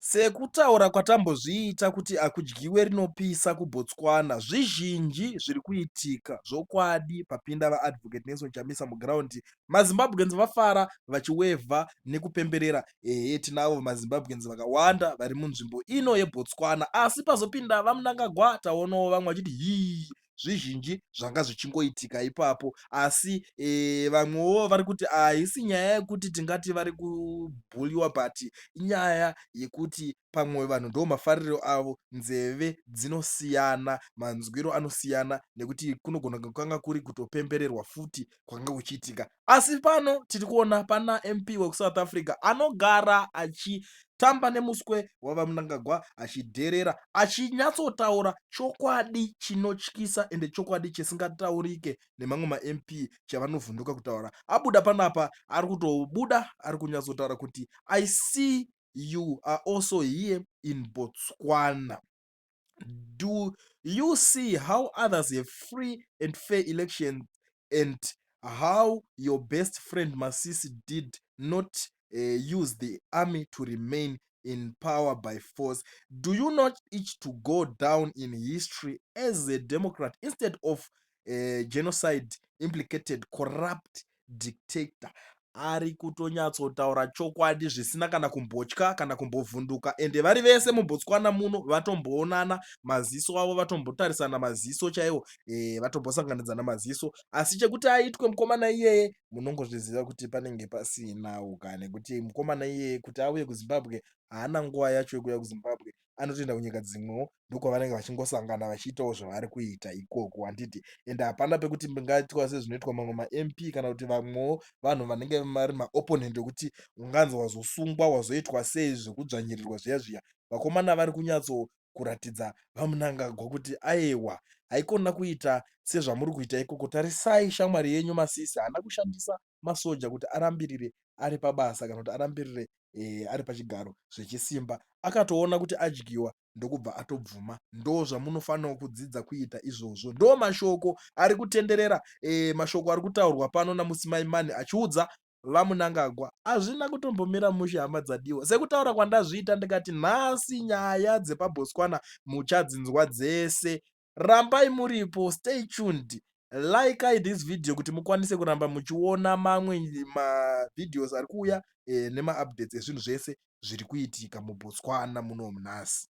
Sekutaura kwatambozviita kuti akudyiwe rinopisa kuBotswana, zvizhinji zviri kuitika zvokwadi papinda vaadvocate Nelson Chamisa mugraundi. MaZimbabweans vafara vachiwevha nekupemberera. Ehe, tinavo maZimbabweans vakawanda vari munzvimbo ino yeBotswana, asi pazopinda vaMnangagwa taonawo vamwe vachiti hii zvizhinji zvanga zvichingoitika ipapo, asi vamwewo vari kuti haisi nyaya yekuti tingati vari kubhuliwa, but inyaya yekuti pamwe vanhu ndo mafariro avo, nzeve dzinosiyana, manzwiro anosiyana, nekuti kunogona kwanga kuri kutopembererwa futi kwanga kuchiitika. Asi pano tiri kuona pana MP wekusouth Africa anogara achitamba nemuswe wavaMnangagwa, achidherera, achinyatsotaura chokwadi chinotyisa ende chokwadi chisingataurike nemamwe maMP chavanovhunduka kutaura. Abuda panapa ari kutobuda ari kunyatsotaura kuti I see you are also here in Botswana. Do you see how others have free and fair elections and how your best friend Masisi did not use the army to remain in power by force? Do you not itch to go down in history as a Democrat instead of genocide implicated corrupt dictator? Ari kutonyatsotaura chokwadi zvisina kana kumbotya kana kumbovhunduka, ende vari vese muBotswana muno vatomboonana, maziso avo vatombotarisana maziso chaiwo, vatombosanganidzana maziso. Asi chekuti aitwe mukomana iyeye munongozviziva kuti panenge pasinawo, kana kuti mukomana iyeye kuti auye kuZimbabwe haana nguva yacho yekuuya kuZimbabwe, anotoenda kunyika dzimwewo ndokwavanenge vachingosangana vachiitawo zvavari kuita ikoko, handiti. Ende hapana pekuti ngaitwa sezvinoitwa mamwe maMP kana kuti vamwewo vanhu vanenge vari maopponent ekuti unganzi wazosungwa wazoitwa sei zvekudzvanyirirwa zviya zviya. Vakomana vari kunyatso kuratidza vaMnangagwa kuti aiwa, haikona kuita sezvamuri kuita ikoko. Tarisai shamwari yenyu Masisi haana kushandisa masoja kuti arambirire ari pabasa kana kuti arambirire ari pachigaro zvechisimba. Akatoona kuti adyiwa ndokubva atobvuma. Ndo zvamunofanira kudzidza kuita izvozvo. Ndo mashoko ari kutenderera, mashoko ari kutaurwa pano namusimaimani achiudza vaMnangagwa hazvina kutombomira mushe, hama dzadiwa. Sekutaura kwandazviita ndikati nhasi nyaya dzepaBotswana muchadzinzwa dzese. Rambai muripo, stay tuned, like this video kuti mukwanise kuramba muchiona mamwe mavidheos ari kuuya nemaupdates ezvinhu zvese zviri kuitika muBotswana muno nhasi.